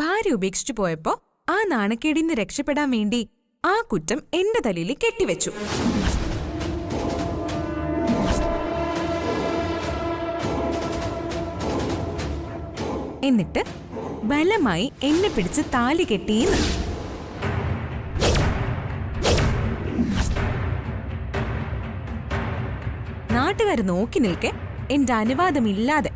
ഭാര്യ ഉപേക്ഷിച്ചു പോയപ്പോ ആ നാണക്കേടിന്ന് രക്ഷപ്പെടാൻ വേണ്ടി ആ കുറ്റം എന്റെ തലയിൽ കെട്ടിവെച്ചു. എന്നിട്ട് ബലമായി എന്നെ പിടിച്ച് താലി കെട്ടിയെന്ന്. നാട്ടുകാര് നോക്കി നിൽക്കെ എന്റെ അനുവാദമില്ലാതെ.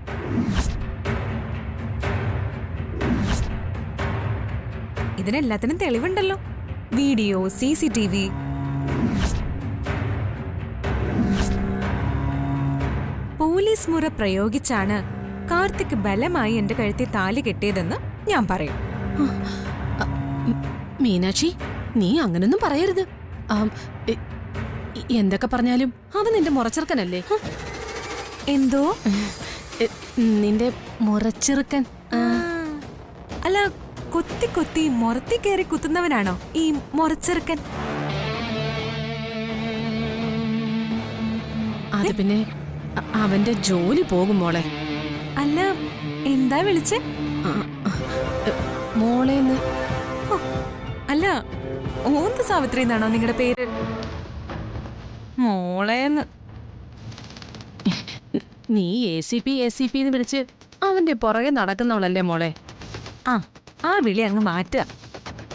ഇതിനെല്ലാത്തിനും തെളിവുണ്ടല്ലോ, വീഡിയോ, CCTV. പോലീസ് മുറ പ്രയോഗിച്ചാണ് കാർത്തിക് ബലമായി എന്റെ കഴുത്തിൽ താലി കെട്ടിയതെന്ന് ഞാൻ പറയും. മീനാക്ഷി, നീ അങ്ങനൊന്നും പറയരുത്. എന്തൊക്കെ പറഞ്ഞാലും അവൻ നിന്റെ മുറച്ചെറുക്കനല്ലേ? എന്തോ നിന്റെ മുറച്ചെറുക്കൻ. അല്ല, കൊത്തി കൊത്തി മുറത്തി കയറി കുത്തുന്നവനാണോ ഈ മുറച്ചെറുക്കൻ? അത് പിന്നെ അവന്റെ ജോലി പോകും മോളെ. അല്ല, എന്താ വിളിച്ചേ? മോളേന്ന്. അല്ല, ഓന്ത് സാവിത്രി എന്നാണോ നിങ്ങളുടെ പേര്? മോളേന്ന്. നീ ACP എന്ന് വിളിച്ച് അവന്റെ പുറകെ നടക്കുന്നവളല്ലേ മോളെ? ആ വിളി അങ്ങ് മാറ്റുക.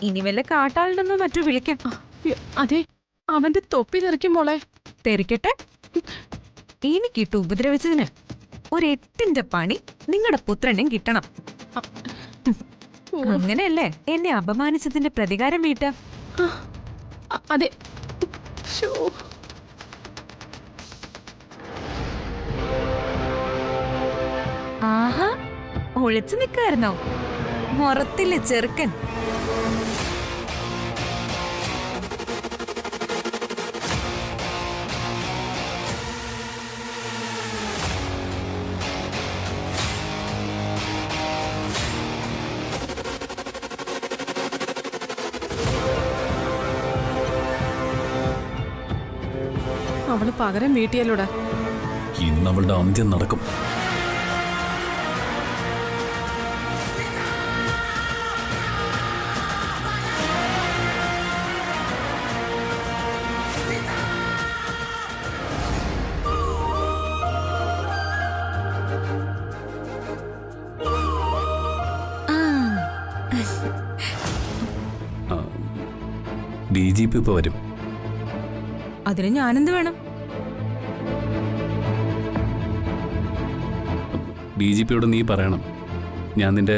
ഇനി വല്ല കാട്ടാളിനൊന്നോ മറ്റോ വിളിക്കാം. അതെ, അവന്റെ തൊപ്പി തെറിക്കും മോളെ. തെറിക്കട്ടെ. എനിക്കിട്ട് ഉപദ്രവിച്ചതിന് ഒരു 8ന്റെ പണി നിങ്ങളുടെ പുത്രനും കിട്ടണം. അങ്ങനെയല്ലേ എന്നെ അപമാനിച്ചതിന്റെ പ്രതികാരം വീട്ടാ? അതെ. ആഹാ, ഒളിച്ചു നിൽക്കായിരുന്നോ മുറത്തിലെ ചെറുക്കൻ? അവള് പകരം വീട്ടിയല്ലോടാ. ഇന്നവളുടെ അന്ത്യം നടക്കും. DGP ഇപ്പൊ വരും. അതിന് ഞാനെന്ത് വേണം? DGPയോട് നീ പറയണം, ഞാൻ നിന്റെ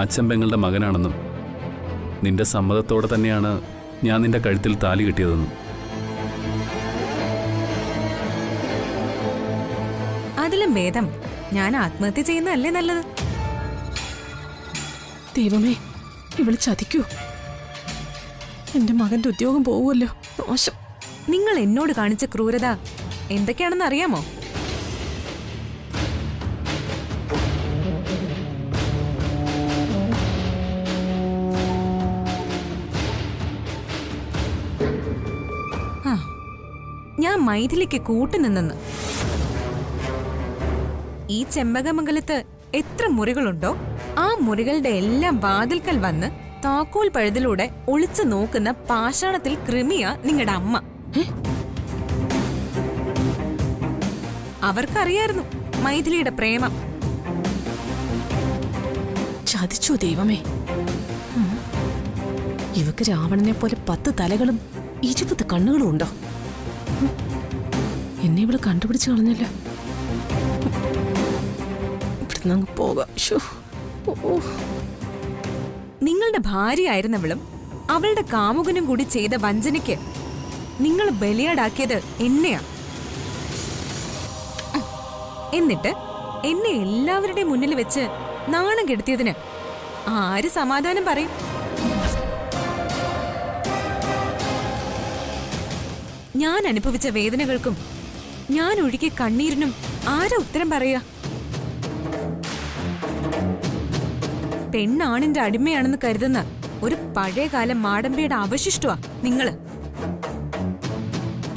അച്ഛൻ പെങ്ങളുടെ മകനാണെന്നും നിന്റെ സമ്മതത്തോടെ തന്നെയാണ് ഞാൻ നിന്റെ കഴുത്തിൽ താലി കെട്ടിയതെന്നും. അതിലും ഭേദം ഞാൻ ആത്മഹത്യ ചെയ്യുന്നതല്ലേ നല്ലത്? ദൈവമേ, ഇവള് ചതിക്കൂ. എന്റെ മകന്റെ ഉദ്യോഗം പോവുമല്ലോ. മോശം. നിങ്ങൾ എന്നോട് കാണിച്ച ക്രൂരത എന്തൊക്കെയാണെന്ന് അറിയാമോ? ഞാൻ മൈഥിലിക്ക് കൂട്ടുനിന്നെന്ന്. ഈ ചെമ്പകമംഗലത്ത് എത്ര മുറികളുണ്ടോ ആ മുറികളുടെ എല്ലാം വാതിൽക്കൽ വന്ന് താക്കോൽ പഴുതിലൂടെ ഒളിച്ചു നോക്കുന്ന പാഷാണത്തിൽ കൃമിയാ നിങ്ങളുടെ അമ്മ. അവർക്കറിയായിരുന്നു മൈഥിലിയുടെ പ്രേമം. ചതിച്ചു ദൈവമേ. ഇവക്ക് രാവണനെ പോലെ 10 തലകളും 20 കണ്ണുകളും ഉണ്ടോ? എന്നെ ഇവള് കണ്ടുപിടിച്ചു കളഞ്ഞല്ലോ. ഇവിടുന്ന് അങ്ങ് പോകാം. നിങ്ങളുടെ ഭാര്യയായിരുന്നവളും അവളുടെ കാമുകനും കൂടി ചെയ്ത വഞ്ചനയ്ക്ക് നിങ്ങൾ ബലിയാടാക്കിയത് എന്നെയാ. എന്നിട്ട് എന്നെ എല്ലാവരുടെയും മുന്നിൽ വെച്ച് നാണം കെടുത്തിയതിന് ആര് സമാധാനം പറയും? ഞാൻ അനുഭവിച്ച വേദനകൾക്കും ഞാൻ ഒഴുകിയ കണ്ണീരിനും ആരാ ഉത്തരം പറയുക? പെണ്ണാണിന്റെ അടിമയാണെന്ന് കരുതുന്ന ഒരു പഴയകാല മാടമ്പിയുടെ അവശിഷ്ടമാ നിങ്ങള്.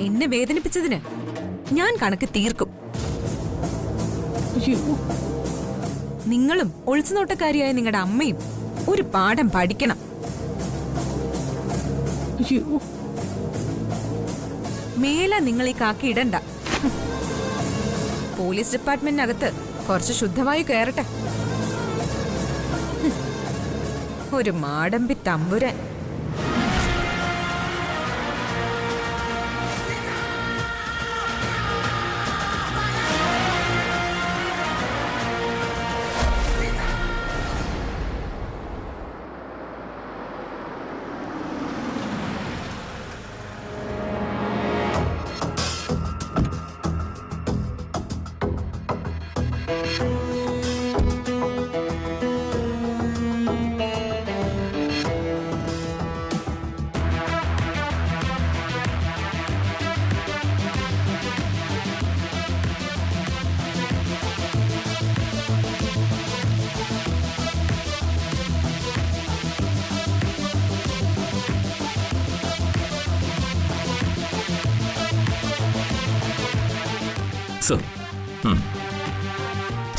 എന്നെ വേദനിപ്പിച്ചതിന് ഞാൻ കണക്ക് തീർക്കും. നിങ്ങളും ഒളിച്ചുനോട്ടക്കാരിയായ നിങ്ങളുടെ അമ്മയും ഒരു പാഠം പഠിക്കണം. മേല നിങ്ങൾ ഈ കാക്കി ഇടണ്ട. പോലീസ് ഡിപ്പാർട്ട്മെന്റിനകത്ത് കുറച്ച് ശുദ്ധവായു കയറട്ടെ. ഒരു മാടമ്പി തമ്പുരാൻ.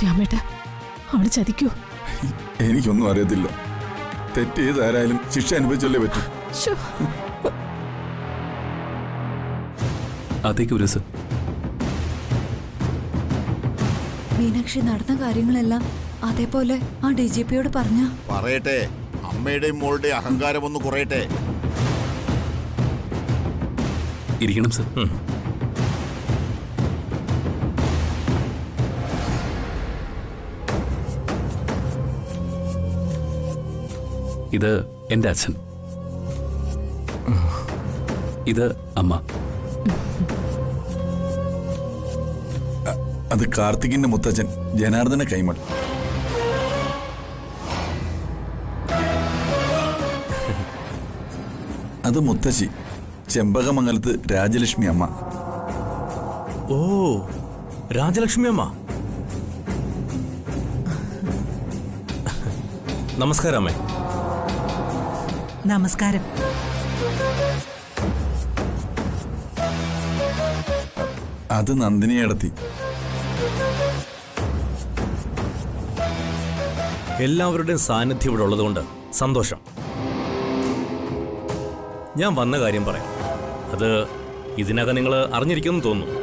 രാമേട്ട, അവള് ചതിക്കൂ? എനിക്കൊന്നും അറിയത്തില്ല. തെറ്റ് ചെയ്താരായാലും ശിക്ഷ അനുഭവിച്ചല്ലേ പറ്റൂ. അതേക്ക് ഒരു സർ. മീനാക്ഷി നടന്ന കാര്യങ്ങളെല്ലാം അതേപോലെ ആ DGPയോട് പറഞ്ഞ പറയട്ടെ. അമ്മയുടെയും മോളുടെയും അഹങ്കാരം ഒന്ന് കുറയട്ടെ. ഇരിക്കണം സർ. ഇത് എൻ്റെ അച്ഛൻ, ഇത് അമ്മ. അത് കാർത്തികിന്റെ മുത്തച്ഛൻ ജനാർദ്ദന കൈമൾ. അത് മുത്തശ്ശി ചെമ്പകമംഗലത്ത് രാജലക്ഷ്മി അമ്മ. ഓ, രാജലക്ഷ്മി അമ്മ. നമസ്കാരം അമ്മേ. നമസ്കാരം. അത് നന്ദിനിയടത്തി. എല്ലാവരുടെയും സാന്നിധ്യം ഇവിടെ ഉള്ളതുകൊണ്ട് സന്തോഷം. ഞാൻ വന്ന കാര്യം പറയാം. അത് ഇതിനകം നിങ്ങൾ അറിഞ്ഞിരിക്കുമെന്ന് തോന്നുന്നു.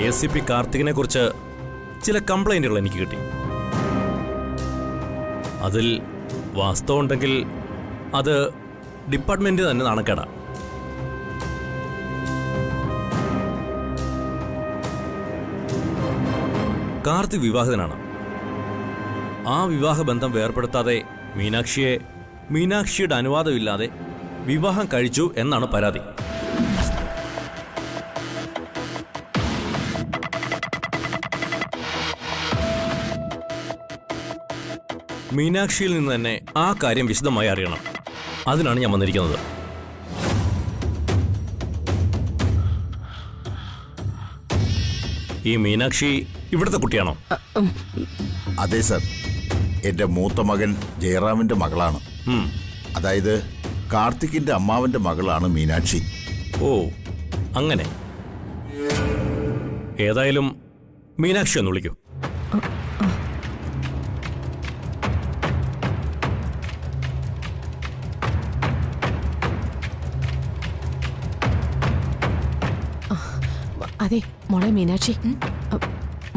ACP കാർത്തികിനെ കുറിച്ച് ചില കംപ്ലൈന്റുകൾ എനിക്ക് കിട്ടി. അതിൽ വാസ്തവം ഉണ്ടെങ്കിൽ അത് ഡിപ്പാർട്ട്മെന്റ് തന്നെ നാണക്കേടാ. കാർത്തിക് വിവാഹിതനാണ്. ആ വിവാഹബന്ധം വേർപെടുത്താതെ മീനാക്ഷിയുടെ അനുവാദമില്ലാതെ വിവാഹം കഴിച്ചു എന്നാണ് പരാതി. മീനാക്ഷിയിൽ നിന്ന് തന്നെ ആ കാര്യം വിശദമായി അറിയണം. അതിനാണ് ഞാൻ വന്നിരിക്കുന്നത്. ഈ മീനാക്ഷി ഇവിടുത്തെ കുട്ടിയാണോ? അതെ സർ. എന്റെ മൂത്ത മകൻ ജയറാമിന്റെ മകളാണ്. അതായത് കാർത്തിക്കിന്റെ അമ്മാവന്റെ മകളാണ് മീനാക്ഷി. ഓ, അങ്ങനെ. ഏതായാലും മീനാക്ഷി ഒന്ന് വിളിക്കൂ. അതെ മോളെ മീനാക്ഷി,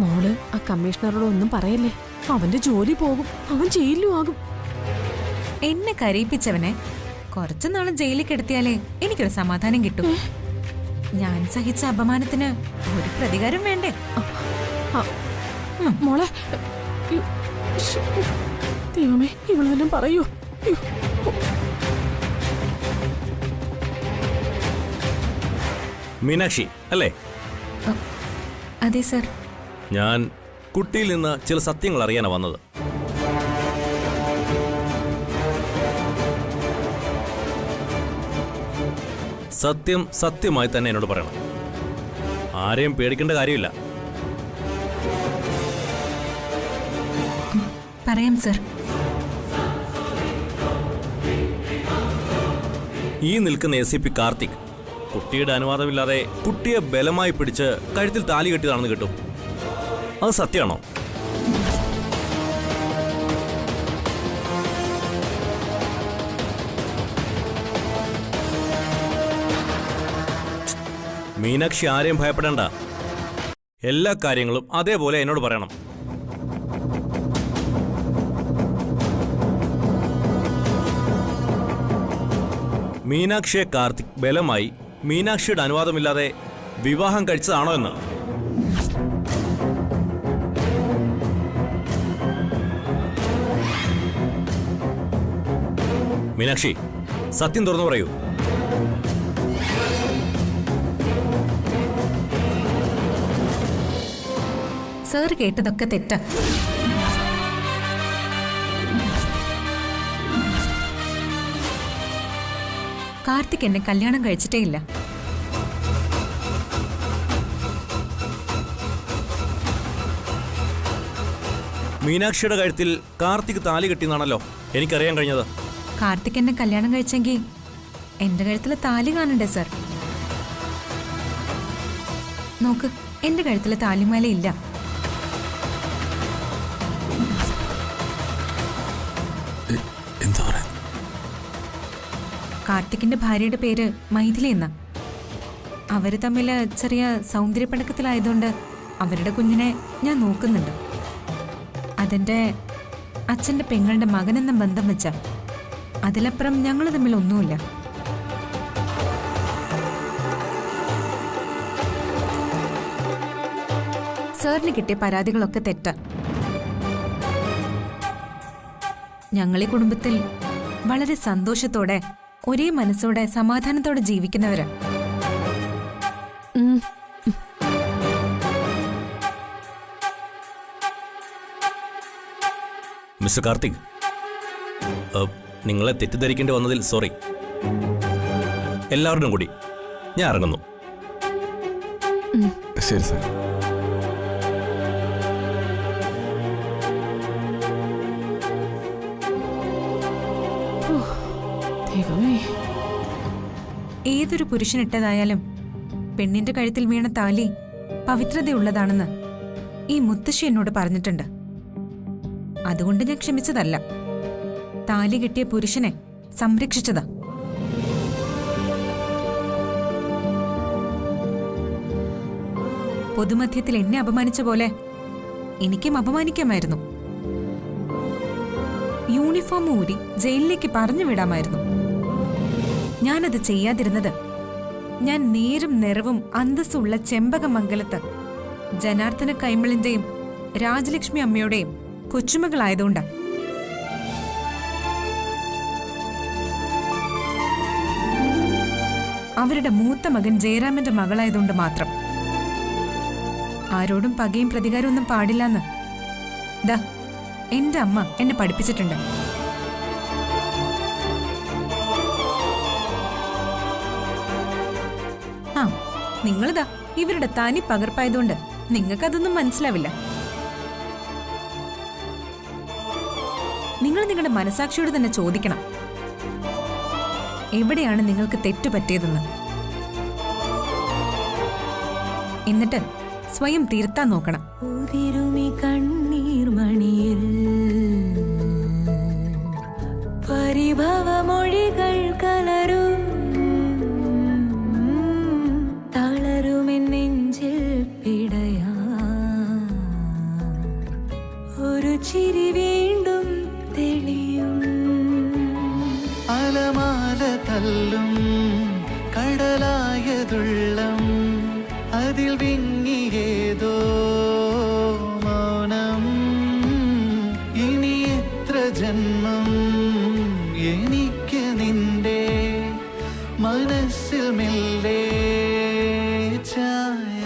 മോള് ആ കമ്മീഷണറോട് ഒന്നും പറയല്ലേ. അവന്റെ ജോലി പോകും, അവൻ ജയിലിലും ആകും. എന്നെ കരയിപ്പിച്ചവനെ കുറച്ചു നാള് ജയിലിൽ കിടത്തിയാലേ എനിക്കൊരു സമാധാനം കിട്ടും. ഞാൻ സഹിച്ച അപമാനത്തിന് ഒരു പ്രതികാരം വേണ്ടേ? മോളെ, ദൈവമേ, ഇവളെല്ലാം പറയൂ. മീനാക്ഷി അല്ലേ? അതെ സർ. ഞാൻ കുട്ടിയിൽ നിന്ന് ചില സത്യങ്ങൾ അറിയാനാണ് വന്നത്. സത്യം സത്യമായി തന്നെ എന്നോട് പറയണം. ആരെയും പേടിക്കേണ്ട കാര്യമില്ല. പറയാം സർ. ഈ നിൽക്കുന്ന ACP കാർത്തിക് കുട്ടിയുടെ അനുവാദമില്ലാതെ കുട്ടിയെ ബലമായി പിടിച്ച് കഴുത്തിൽ താലി കെട്ടിയതാണെന്ന് കിട്ടും. അത് സത്യമാണോ? മീനാക്ഷി ആരെയും ഭയപ്പെടേണ്ട. എല്ലാ കാര്യങ്ങളും അതേപോലെ എന്നോട് പറയണം. മീനാക്ഷിയെ കാർത്തിക് ബലമായി മീനാക്ഷിയുടെ അനുവാദമില്ലാതെ വിവാഹം കഴിച്ചതാണോ എന്ന്. മീനാക്ഷി, സത്യം തുറന്നു പറയൂ. സാർ കേട്ടതൊക്കെ തെറ്റാ. കാർത്തിക് എന്നെ കല്യാണം കഴിച്ചിട്ടേ ഇല്ല. മീനാക്ഷിയുടെ കഴുത്തിൽ കാർത്തിക് താലി കെട്ടിയെന്നാണല്ലോ എനിക്കറിയാൻ കഴിഞ്ഞത്. കാർത്തിക് എന്നെ കല്യാണം കഴിച്ചെങ്കിൽ എന്റെ കഴുത്തില് താലി കാണണ്ടേ സാർ? നോക്ക്, എന്റെ കഴുത്തില് താലിമാല ഇല്ല. എന്താ പറയാ? കാർത്തിക്കിന്റെ ഭാര്യയുടെ പേര് മൈഥിലി എന്നാ. അവര് തമ്മിൽ ചെറിയ സൗന്ദര്യപ്പണക്കത്തിലായതുകൊണ്ട് അവരുടെ കുഞ്ഞിനെ ഞാൻ നോക്കുന്നുണ്ട്. അതെന്റെ അച്ഛന്റെ പെങ്ങളുടെ മകനെന്ന ബന്ധം വെച്ച, അതിലപ്പുറം ഞങ്ങൾ തമ്മിൽ ഒന്നുമില്ല. സാറിന് കിട്ടിയ പരാതികളൊക്കെ തെറ്റാ. ഞങ്ങളീ കുടുംബത്തിൽ വളരെ സന്തോഷത്തോടെ, ഒരേ മനസ്സോടെ, സമാധാനത്തോടെ ജീവിക്കുന്നവരാ. മിസ്റ്റർ കാർത്തിക്, നിങ്ങളെ തെറ്റിദ്ധരിക്കേണ്ടി വന്നതിൽ സോറി. എല്ലാവരുടെയും കൂടി ഞാൻ ഇറങ്ങുന്നു. ശരി സാർ. ഏതൊരു പുരുഷനിട്ടതായാലും പെണ്ണിന്റെ കഴുത്തിൽ വീണ താലി പവിത്രതയുള്ളതാണെന്ന് ഈ മുത്തശ്ശി എന്നോട് പറഞ്ഞിട്ടുണ്ട്. അതുകൊണ്ട് ഞാൻ ക്ഷമിച്ചതല്ല, താലി കെട്ടിയ പുരുഷനെ സംരക്ഷിച്ചതാ. പൊതുമധ്യത്തിൽ എന്നെ അപമാനിച്ച പോലെ എനിക്കും അപമാനിക്കാമായിരുന്നു. യൂണിഫോം ഊരി ജയിലിലേക്ക് പറഞ്ഞു വിടാമായിരുന്നു. ഞാനത് ചെയ്യാതിരുന്നത് ഞാൻ നേരും നിറവും അന്തസ്സുള്ള ചെമ്പകമംഗലത്ത് ജനാർദ്ദന കൈമളിന്റെയും രാജലക്ഷ്മി അമ്മയുടെയും കൊച്ചുമകളായതുകൊണ്ടാ. അവരുടെ മൂത്ത മകൻ ജയറാമന്റെ മകളായതുകൊണ്ട് മാത്രം. ആരോടും പകയും പ്രതികാരവും ഒന്നും പാടില്ലെന്ന് ദാ എന്റെ അമ്മ എന്നെ പഠിപ്പിച്ചിട്ടുണ്ട്. ആ, നിങ്ങളിതാ ഇവരുടെ തനി പകർപ്പായതുകൊണ്ട് നിങ്ങൾക്കതൊന്നും മനസ്സിലാവില്ല. നിങ്ങൾ നിങ്ങളുടെ മനസാക്ഷിയോട് തന്നെ ചോദിക്കണം, എവിടെയാണ് നിങ്ങൾക്ക് തെറ്റുപറ്റിയതെന്ന്. എന്നിട്ട് സ്വയം തിരുത്താൻ നോക്കണം. കണ്ണീർമണിയിൽ പരിഭവമൊഴികൾ കലരും തളരുമെൻ നെഞ്ചിൽ പിടയാ ഒരു ചിരി വീണ്ടും തെളിയും. അലമാല തല്ലും കടലായതുള്ളം അതിൽ വിങ്ങിയേതോ മൗനം. ഇനി എത്ര ജന്മം എനിക്ക് നിന്റെ മനസ്സിൽ മെല്ലെ ചായ.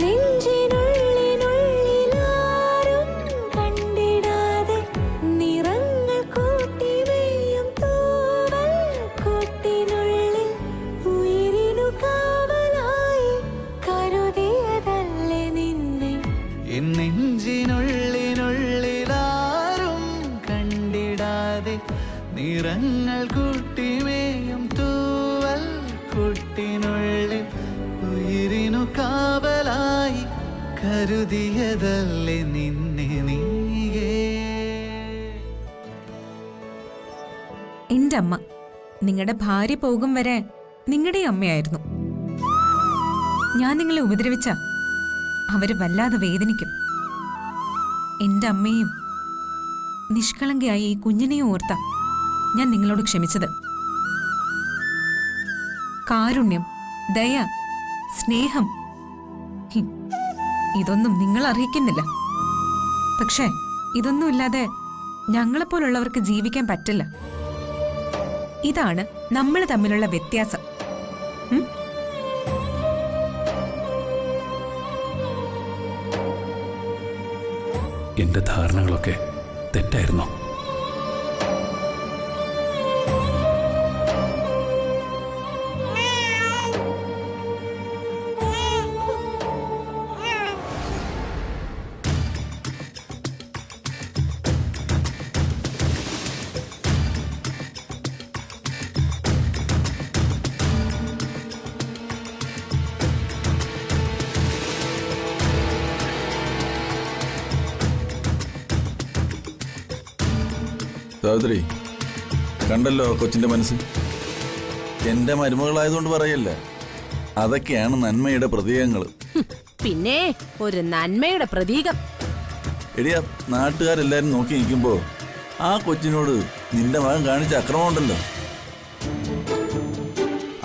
നെഞ്ചിനുള്ളിനുള്ളിലാരും കണ്ടിടാതെ നിറങ്ങൾ കൂട്ടിവെയും തൂവൽ കൂട്ടിനുള്ളിൽ ഉയിരിനു കാവലായി കരുതിയതല്ലേ നിന്നെ. നെഞ്ചിനുള്ളിനുള്ളിലാരും കണ്ടിടാതെ നിറങ്ങൾ കൂട്ടിമേയും തൂവൽ കൂട്ടിനുള്ളിൽ ഉയിരിനു കാവലായി കരുതിയതല്ലേ നിന്നെ നീയേ. എന്റെ അമ്മ നിങ്ങളുടെ ഭാര്യ പോകും വരെ നിങ്ങളുടെ അമ്മയായിരുന്നു. ഞാൻ നിങ്ങളെ ഉപദ്രവിച്ച അവര് വല്ലാതെ വേദനിക്കും. എന്റെ അമ്മയും നിഷ്കളങ്കയായി ഈ കുഞ്ഞിനെയും ഓർത്ത ഞാൻ നിങ്ങളോട് ക്ഷമിച്ചത്. കാരുണ്യം, ദയ, സ്നേഹം ഇതൊന്നും നിങ്ങൾ അർഹിക്കുന്നില്ല. പക്ഷേ ഇതൊന്നുമില്ലാതെ ഞങ്ങളെപ്പോലുള്ളവർക്ക് ജീവിക്കാൻ പറ്റില്ല. ഇതാണ് നമ്മൾ തമ്മിലുള്ള വ്യത്യാസം. എന്റെ ധാരണകളൊക്കെ തെറ്റായിരുന്നോ? സാവിത്രി, കണ്ടല്ലോ കൊച്ചിന്റെ മനസ്സ്. എന്റെ മരുമകളായതുകൊണ്ട് പറയല്ല, അതൊക്കെയാണ് നന്മയുടെ പ്രതീകങ്ങൾ. പിന്നെ ഒരു നന്മയുടെ പ്രതീകം. എടിയാ, നാട്ടുകാരെല്ലാരും നോക്കി നിൽക്കുമ്പോ ആ കൊച്ചിനോട് നിന്റെ മകൻ കാണിച്ച അക്രമം ഉണ്ടല്ലോ,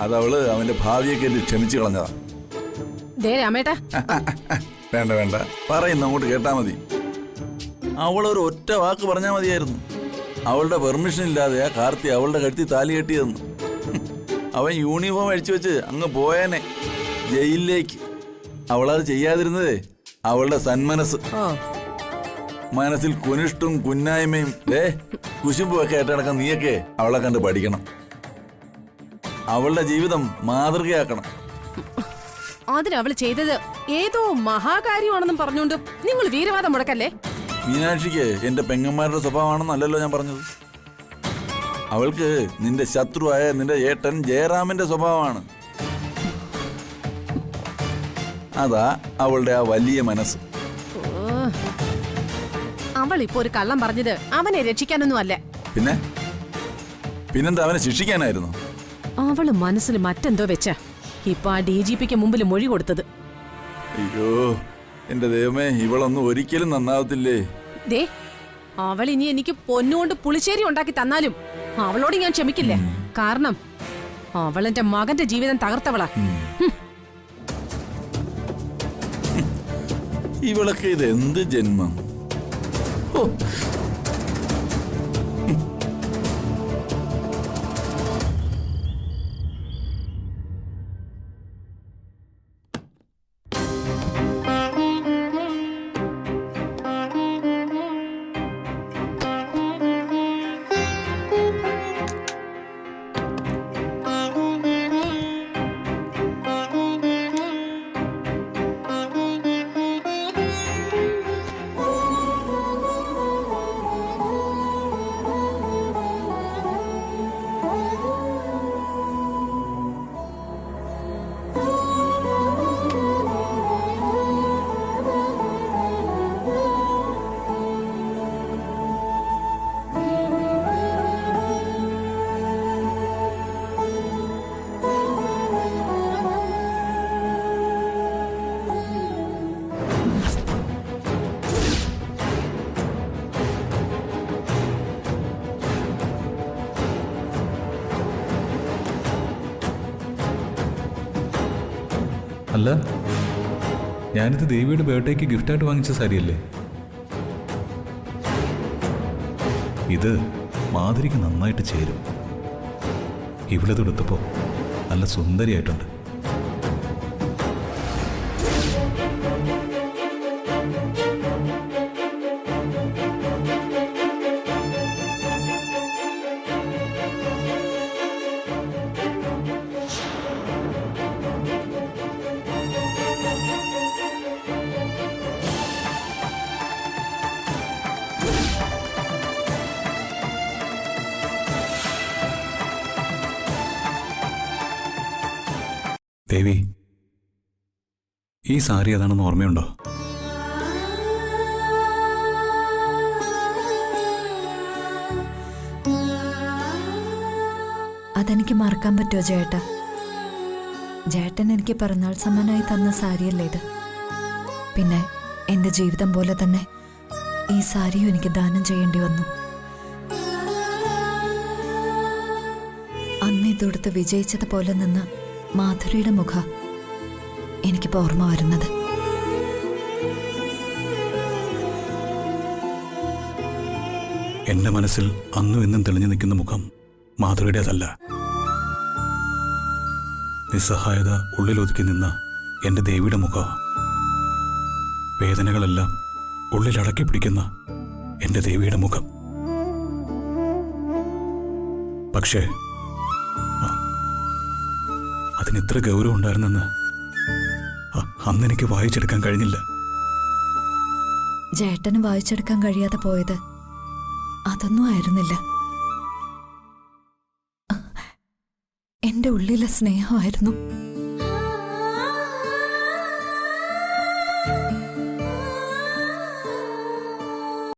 അതവള് അവന്റെ ഭാവിയെ കേട്ട് ക്ഷമിച്ചു കളഞ്ഞതാ. ദേ രാമേട്ടാ, വേണ്ട വേണ്ട, പറയുന്ന അങ്ങോട്ട് കേട്ടാ മതി. അവളൊരു ഒറ്റ വാക്ക് പറഞ്ഞാൽ മതിയായിരുന്നു. അവളുടെ പെർമിഷൻ ഇല്ലാതെ ആ കാർത്തി അവളുടെ കഴുത്തി താലി കെട്ടിയതെന്ന്. അവൻ യൂണിഫോം അഴിച്ചു വെച്ച് അങ്ങ് പോയേനെ ജയിലിലേക്ക്. അവളത് ചെയ്യാതിരുന്നതേ അവളുടെ സന്മനസ്. മനസ്സിൽ കുനിഷ്ടും കുന്നായ്മയും കുശുമ്പും ഒക്കെ ആയിട്ട് നടക്കാൻ നീയൊക്കെ അവളെ കണ്ട് പഠിക്കണം. അവളുടെ ജീവിതം മാതൃകയാക്കണം. അതിനവള് ചെയ്തത് ഏതോ മഹാകാര്യമാണെന്നും പറഞ്ഞുകൊണ്ട് നിങ്ങൾ വീരവാദം മുടക്കല്ലേ. മീനാക്ഷിക്ക് എന്റെ പെങ്ങന്മാരുടെ സ്വഭാവമാണെന്നല്ലല്ലോ ഞാൻ പറഞ്ഞത്. അവൾക്ക് നിന്റെ ശത്രുവായ നിന്റെ ഏട്ടൻ ജയറാമിന്റെ സ്വഭാവമാണ്. അതാ അവളുടെ ആ വലിയ മനസ്സ്. അവൾ ഇപ്പൊ ഒരു കള്ളം പറഞ്ഞത് അവനെ രക്ഷിക്കാനൊന്നും അല്ല. പിന്നെന്താ, അവനെ ശിക്ഷിക്കാനായിരുന്നു? അവള് മനസ്സിൽ മറ്റെന്തോ വെച്ച ഇപ്പൊ ആ DGPക്ക് മുമ്പിൽ മൊഴി കൊടുത്തത്. അയ്യോ എന്റെ ദൈവമേ, ഇവളൊന്നും ഒരിക്കലും നന്നാവത്തില്ലേ. ദേ, അവൾ ഇനി എനിക്ക് പൊന്നുകൊണ്ട് പുളിശ്ശേരി ഉണ്ടാക്കി തന്നാലും അവളോട് ഞാൻ ക്ഷമിക്കില്ല. കാരണം അവളെന്റെ മകന്റെ ജീവിതം തകർത്തവളാ. ഇവളൊക്കെ ഇത് എന്ത് ജന്മം. അല്ല, ഞാനിത് ദേവിയുടെ ബർത്ത്ഡേക്ക് ഗിഫ്റ്റായിട്ട് വാങ്ങിച്ച സാരിയല്ലേ? ഇത് മാധുരിക്ക് നന്നായിട്ട് ചേരും. ഇവിടെ തൊടുത്തപ്പോൾ നല്ല സുന്ദരിയായിട്ടുണ്ട്. ദേവി, ഈ സാരി ഏതാണെന്ന് ഓർമ്മയുണ്ടോ? അതെനിക്ക് മറക്കാൻ പറ്റുമോ ചേട്ടാ? ജേട്ടൻ എനിക്ക് പിറന്നാൾ സമ്മാനമായി തന്ന സാരിയല്ലേ ഇത്. പിന്നെ എന്റെ ജീവിതം പോലെ തന്നെ ഈ സാരിയും എനിക്ക് ദാനം ചെയ്യേണ്ടി വന്നു. അന്ന് ഇതൊടുത്ത് വിജയിച്ചതുപോലെ നിന്ന് മാധുരിയുടെ മുഖം എനിക്കിപ്പോ ഓർമ്മ വരുന്നത്. എന്റെ മനസ്സിൽ അന്നും ഇന്നും തെളിഞ്ഞു നിൽക്കുന്ന മുഖം മാധുരിയുടേതല്ല. നിസ്സഹായത ഉള്ളിലൊതുക്കി നിന്ന എന്റെ ദേവിയുടെ മുഖം, വേദനകളെല്ലാം ഉള്ളിലടക്കി പിടിക്കുന്ന എന്റെ ദേവിയുടെ മുഖം. പക്ഷേ അതിനിത്ര ഗൗരവം ഉണ്ടായിരുന്നെന്ന് അന്നെനിക്ക് വായിച്ചെടുക്കാൻ കഴിഞ്ഞില്ല. ജേട്ടന് വായിച്ചെടുക്കാൻ കഴിയാതെ പോയത് അതൊന്നും ആയിരുന്നില്ല, എന്റെ ഉള്ളിലെ സ്നേഹമായിരുന്നു.